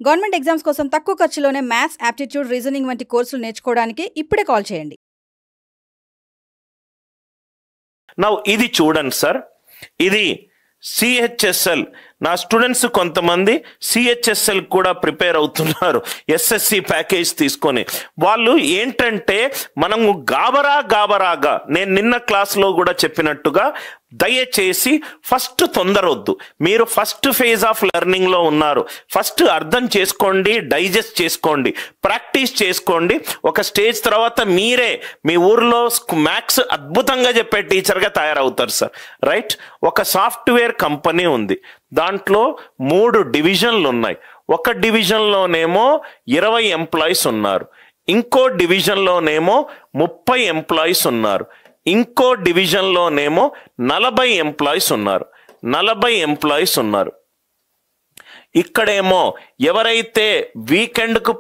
Government exams కోసం తక్కువ ఖర్చులోనే maths, aptitude, reasoning వంటి కోర్సులు నేర్చుకోవడానికి ఇప్పుడే కాల్ చేయండి. నౌ ఇది చూడండి సార్, ఇది సిహెచ్ఎస్ఎల్. నా స్టూడెంట్స్ కొంతమంది సిహెచ్ఎస్ఎల్ కూడా ప్రిపేర్ అవుతున్నారు ఎస్ఎస్సి ప్యాకేజ్ తీసుకొని. వాళ్ళు ఏంటంటే మనము గాబరాగా నేను నిన్న క్లాస్లో కూడా చెప్పినట్టుగా దయచేసి ఫస్ట్ తొందరొద్దు. మీరు ఫస్ట్ ఫేజ్ ఆఫ్ లెర్నింగ్లో ఉన్నారు. ఫస్ట్ అర్థం చేసుకోండి, డైజెస్ట్ చేసుకోండి, ప్రాక్టీస్ చేసుకోండి. ఒక స్టేజ్ తర్వాత మీరే మీ ఊర్లో మ్యాథ్స్ అద్భుతంగా చెప్పే టీచర్గా తయారవుతారు సార్. రైట్? ఒక సాఫ్ట్వేర్ కంపెనీ ఉంది, దాంట్లో 3 డివిజన్లు ఉన్నాయి. ఒక డివిజన్లోనేమో 20 ఎంప్లాయీస్ ఉన్నారు, ఇంకో డివిజన్లోనేమో 30 ఎంప్లాయీస్ ఉన్నారు, ఇంకో డివిజన్లోనేమో 40 ఎంప్లాయీస్ ఉన్నారు. 40 ఎంప్లాయీస్ ఉన్నారు. ఇక్కడేమో ఎవరైతే వీకెండ్కు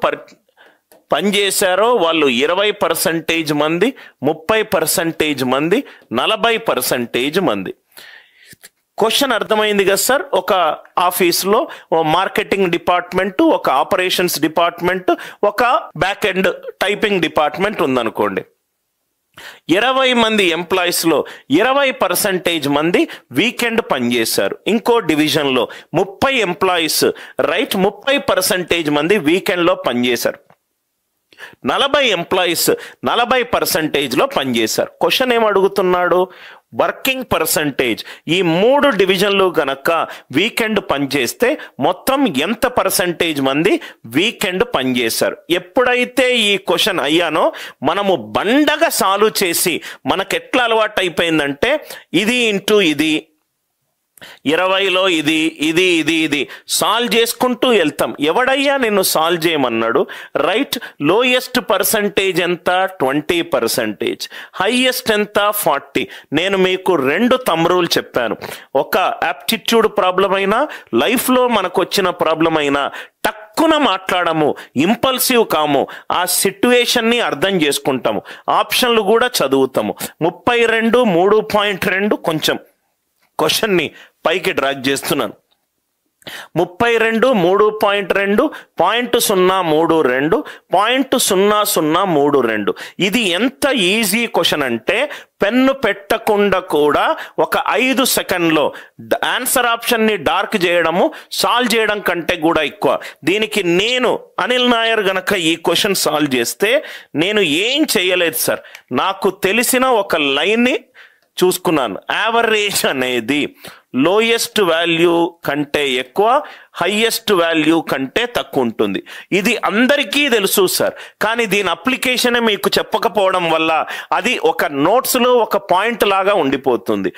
పనిచేశారో వాళ్ళు 20% మంది, 30% మంది, 40% మంది. క్వశ్చన్ అర్థమైంది కదా సార్? ఒక ఆఫీస్లో మార్కెటింగ్ డిపార్ట్మెంట్, ఒక ఆపరేషన్స్ డిపార్ట్మెంట్, ఒక బ్యాక్ ఎండ్ టైపింగ్ డిపార్ట్మెంట్ ఉందనుకోండి. 20 మంది ఎంప్లాయీస్లో 20% మంది వీకెండ్ పనిచేశారు. ఇంకో డివిజన్లో 30 ఎంప్లాయీస్, రైట్, 30% మంది వీకెండ్లో పనిచేశారు. 40 ఎంప్లాయీస్ 40%లో పనిచేశారు. క్వశ్చన్ ఏం అడుగుతున్నాడు? Working percentage. ఈ 3 డివిజన్లు గనక వీకెండ్ పనిచేస్తే మొత్తం ఎంత పర్సంటేజ్ మంది వీకెండ్ పనిచేశారు? ఎప్పుడైతే ఈ క్వశ్చన్ అయ్యానో మనము బండగా సాల్వ్ చేసి, మనకు ఎట్లా అలవాటు అయిపోయిందంటే ఇది ఇంటూ ఇది, 20లో ఇది ఇది ఇది ఇది సాల్వ్ చేసుకుంటూ వెళ్తాం. ఎవడయ్యా నిన్ను సాల్వ్ చేయమన్నాడు? రైట్? లోయెస్ట్ పర్సంటేజ్ ఎంత? 20%. హైయెస్ట్ ఎంత? 40. నేను మీకు 2 థంబ్ రూల్ చెప్పాను. ఒక యాప్టిట్యూడ్ ప్రాబ్లం అయినా, లైఫ్లో మనకు వచ్చిన ప్రాబ్లం అయినా టక్కున మాట్లాడము, ఇంపల్సివ్ కాము, ఆ సిట్యుయేషన్ని అర్థం చేసుకుంటాము, ఆప్షన్లు కూడా చదువుతాము. 32, 3.2 కొంచెం క్వశ్చన్ని పైకి డ్రాగ్ చేస్తున్నాను. 32, 3.2, 0.032, 0.0032. ఇది ఎంత ఈజీ క్వశ్చన్ అంటే పెన్ను పెట్టకుండా కూడా ఒక 5 సెకండ్లో ఆన్సర్ ఆప్షన్ని డార్క్ చేయడము, సాల్వ్ చేయడం కంటే కూడా ఎక్కువ. దీనికి నేను అనిల్ నాయర్ గనక ఈ క్వశ్చన్ సాల్వ్ చేస్తే నేను ఏం చేయలేదు సార్. నాకు తెలిసిన ఒక లైన్ని చూసుకున్నాను. యావరేజ్ అనేది లోయెస్ట్ వాల్యూ కంటే ఎక్కువ, హైయెస్ట్ వాల్యూ కంటే తక్కువ ఉంటుంది. ఇది అందరికీ తెలుసు సార్, కానీ దీని అప్లికేషనే మీకు చెప్పకపోవడం వల్ల అది ఒక నోట్స్లో ఒక పాయింట్ లాగా ఉండిపోతుంది.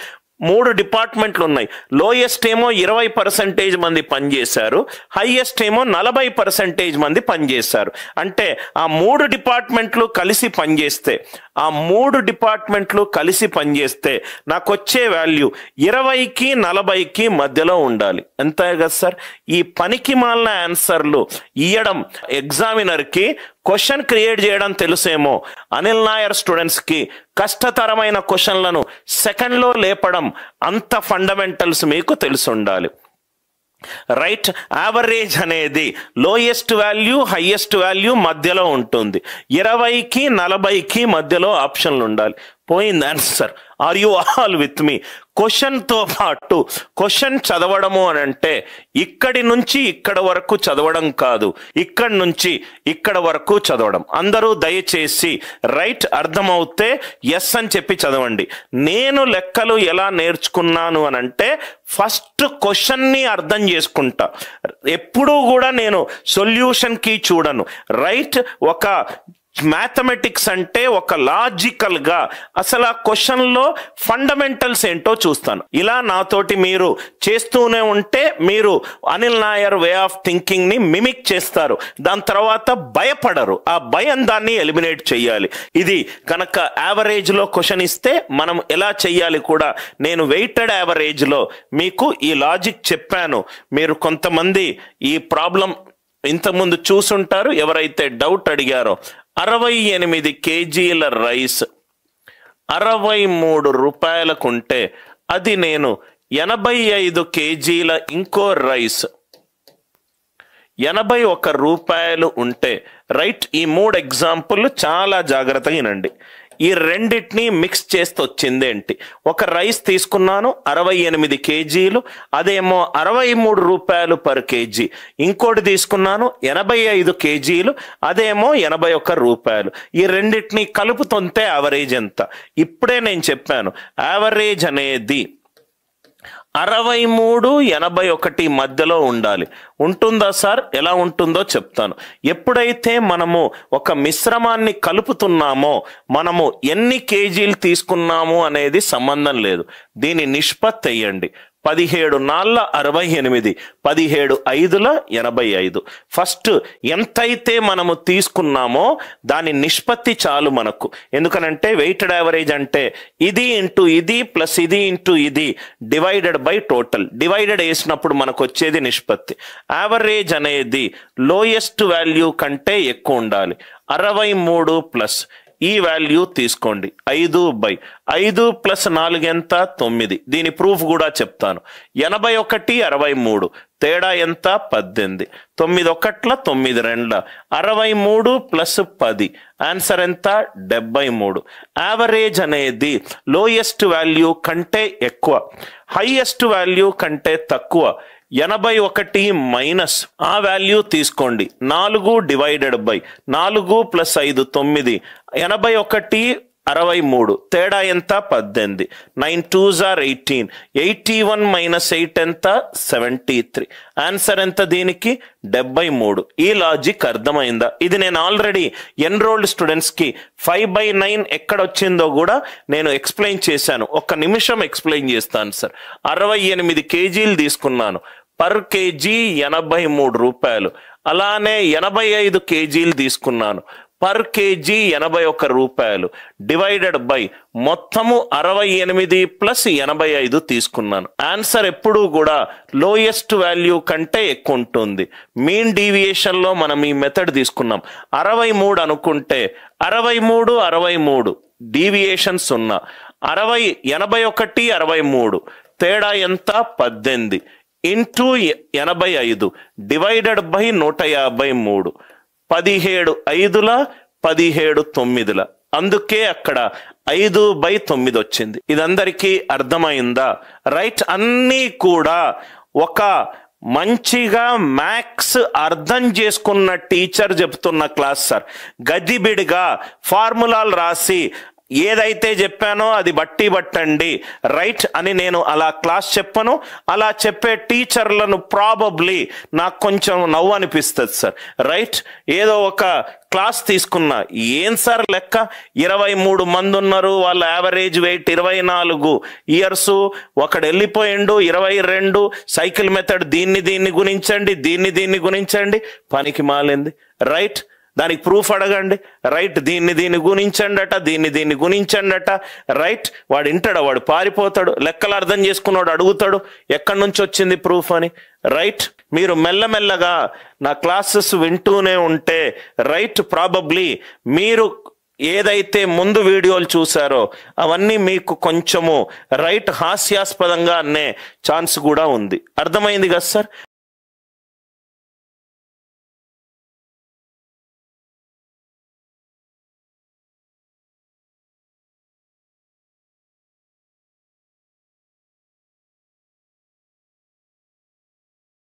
3 డిపార్ట్మెంట్లు ఉన్నాయి. లోయెస్ట్ ఏమో 20% మంది పనిచేశారు, హైయెస్ట్ ఏమో 40% మంది పనిచేశారు. అంటే ఆ 3 డిపార్ట్మెంట్లు కలిసి పనిచేస్తే, నాకు వచ్చే వాల్యూ 20కి 40కి మధ్యలో ఉండాలి. అంతే కదా సార్? ఈ పనికి మాలిన ఆన్సర్లు ఇవ్వడం ఎగ్జామినర్కి క్వశ్చన్ క్రియేట్ చేయడం తెలుసేమో, అనిల్ నాయర్ స్టూడెంట్స్కి కష్టతరమైన క్వశ్చన్లను సెకండ్లో లేపడం అంత ఫండమెంటల్స్ మీకు తెలిసి ఉండాలి. రైట్? యావరేజ్ అనేది లోయెస్ట్ వాల్యూ, హైయెస్ట్ వాల్యూ మధ్యలో ఉంటుంది. 20కి 40కి మధ్యలో ఆప్షన్లు ఉండాలి. పోయింది answer. Are you all with me? క్వశ్చన్తో పాటు క్వశ్చన్ చదవడము అని అంటే ఇక్కడి నుంచి ఇక్కడ వరకు చదవడం కాదు, ఇక్కడి నుంచి ఇక్కడ వరకు చదవడం. అందరూ దయచేసి రైట్ అర్థమవుతే ఎస్ అని చెప్పి చదవండి. నేను లెక్కలు ఎలా నేర్చుకున్నాను అని అంటే ఫస్ట్ క్వశ్చన్ని అర్థం చేసుకుంటా. ఎప్పుడూ కూడా నేను సొల్యూషన్కి చూడను. రైట్? ఒక మ్యాథమెటిక్స్ అంటే ఒక లాజికల్గా అసలు ఆ క్వశ్చన్లో ఫండమెంటల్స్ ఏంటో చూస్తాను. ఇలా నాతోటి మీరు చేస్తూనే ఉంటే మీరు అనిల్ నాయర్ వే ఆఫ్ థింకింగ్ని మిమిక్ చేస్తారు. దాని తర్వాత భయపడరు. ఆ భయం దాన్ని ఎలిమినేట్ చేయాలి. ఇది కనుక యావరేజ్లో క్వశ్చన్ ఇస్తే మనం ఎలా చెయ్యాలి కూడా నేను వెయిటెడ్ యావరేజ్లో మీకు ఈ లాజిక్ చెప్పాను. మీరు కొంతమంది ఈ ప్రాబ్లం ఇంతకుముందు చూసుంటారు. ఎవరైతే డౌట్ అడిగారో 68 కేజీల రైస్ 63 రూపాయలకుంటే అది నేను 85 కేజీల ఇంకో రైస్ 81 రూపాయలు ఉంటే రైట్, ఈ 3 ఎగ్జాంపుల్ చాలా జాగ్రత్తగా వినండి. ఈ రెండింటిని మిక్స్ చేస్తే వచ్చింది ఏంటి? ఒక రైస్ తీసుకున్నాను 68 కేజీలు, అదేమో 63 రూపాయలు పర్ కేజీ. ఇంకోటి తీసుకున్నాను 85 కేజీలు, అదేమో 81 రూపాయలు. ఈ రెండింటిని కలుపుతుంటే యావరేజ్ ఎంత? ఇప్పుడే నేను చెప్పాను, యావరేజ్ అనేది 63, 81 మధ్యలో ఉండాలి. ఉంటుందా సార్? ఎలా ఉంటుందో చెప్తాను. ఎప్పుడైతే మనము ఒక మిశ్రమాన్ని కలుపుతున్నామో మనము ఎన్ని కేజీలు తీసుకున్నాము అనేది సంబంధం లేదు. దీని నిష్పత్తి అయ్యండి. 17 4 68, 17 5 85. ఫస్ట్ ఎంతైతే మనము తీసుకున్నామో దాని నిష్పత్తి చాలు మనకు. ఎందుకనంటే వెయిటెడ్ యావరేజ్ అంటే ఇది ఇంటూ ఇది ప్లస్ ఇది ఇంటూ ఇది డివైడెడ్ బై టోటల్. డివైడెడ్ వేసినప్పుడు మనకు వచ్చేది నిష్పత్తి. యావరేజ్ అనేది లోయెస్ట్ వాల్యూ కంటే ఎక్కువ ఉండాలి. 63 ప్లస్ ఈ వాల్యూ తీసుకోండి, 5/5 ప్లస్ 4 ఎంత? 9. దీని ప్రూఫ్ కూడా చెప్తాను. 81 63 తేడా ఎంత? 18. 9 1 9 2 63 ప్లస్ 10 ఆన్సర్ ఎంత? 73. యావరేజ్ అనేది లోయెస్ట్ వాల్యూ కంటే ఎక్కువ, హైయెస్ట్ వాల్యూ కంటే తక్కువ. 81 మైనస్ ఆ వాల్యూ తీసుకోండి, 4 డివైడెడ్ బై 4 ప్లస్ 5 9. 81 63 తేడా ఎంత? 18. 9 2s are 18. 81 మైనస్ 8 ఎంత? 73. ఆన్సర్ ఎంత దీనికి? 73. ఈ లాజిక్ అర్థమైందా? ఇది నేను ఆల్రెడీ ఎన్రోల్డ్ స్టూడెంట్స్కి 5/9 ఎక్కడ వచ్చిందో కూడా నేను ఎక్స్ప్లెయిన్ చేశాను. 1 నిమిషం ఎక్స్ప్లెయిన్ చేస్తాను సార్. 68 కేజీలు తీసుకున్నాను, పర్ కేజీ 83 రూపాయలు. అలానే 85 కేజీలు తీసుకున్నాను, పర్ కేజీ 81 రూపాయలు. డివైడెడ్ బై మొత్తము 68 ప్లస్ 85 తీసుకున్నాను. ఆన్సర్ ఎప్పుడూ కూడా లోయెస్ట్ వాల్యూ కంటే ఎక్కువ ఉంటుంది. మీన్ డీవియేషన్లో మనం ఈ మెథడ్ తీసుకున్నాం. 63 అనుకుంటే 63 డీవియేషన్ 0. 81 63 తేడా ఎంత? 18 ఇంటూ 85 డివైడెడ్ బై 153. 17 5 17 9. అందుకే అక్కడ 5/9 వచ్చింది. ఇదందరికీ అర్థమైందా? రైట్. అన్నీ కూడా ఒక మంచిగా మ్యాథ్స్ అర్థం చేసుకున్న టీచర్ చెప్తున్న క్లాస్ సార్. గజిబిడిగా ఫార్ములాలు రాసి ఏదైతే చెప్పానో అది బట్టి పట్టండి రైట్ అని నేను అలా క్లాస్ చెప్పను. అలా చెప్పే టీచర్లను ప్రాబబ్లీ నాకు కొంచెం నవ్వు అనిపిస్తుంది సార్. రైట్. ఏదో ఒక క్లాస్ తీసుకున్నా, ఏం సార్ లెక్క 23 మంది ఉన్నారు, వాళ్ళ యావరేజ్ వెయిట్ 24 ఇయర్స్, ఒకడు వెళ్ళిపోయిండు 22, సైకిల్ మెథడ్ దీన్ని గుణించండి, దీన్ని గుణించండి, పనికి మాలింది. రైట్. దానికి ప్రూఫ్ అడగండి. రైట్. దీన్ని గుణించండి అట, దీన్ని గుణించండి అట. రైట్. వాడు వింటాడు, వాడు పారిపోతాడు. లెక్కలు అర్థం చేసుకున్నాడు అడుగుతాడు ఎక్కడి నుంచి వచ్చింది ప్రూఫ్ అని. రైట్. మీరు మెల్లమెల్లగా నా క్లాసెస్ వింటూనే ఉంటే రైట్ ప్రాబబ్లీ మీరు ఏదైతే ముందు వీడియోలు చూసారో అవన్నీ మీకు కొంచెము రైట్ హాస్యాస్పదంగా అనే ఛాన్స్ కూడా ఉంది. అర్థమైంది కదా సార్?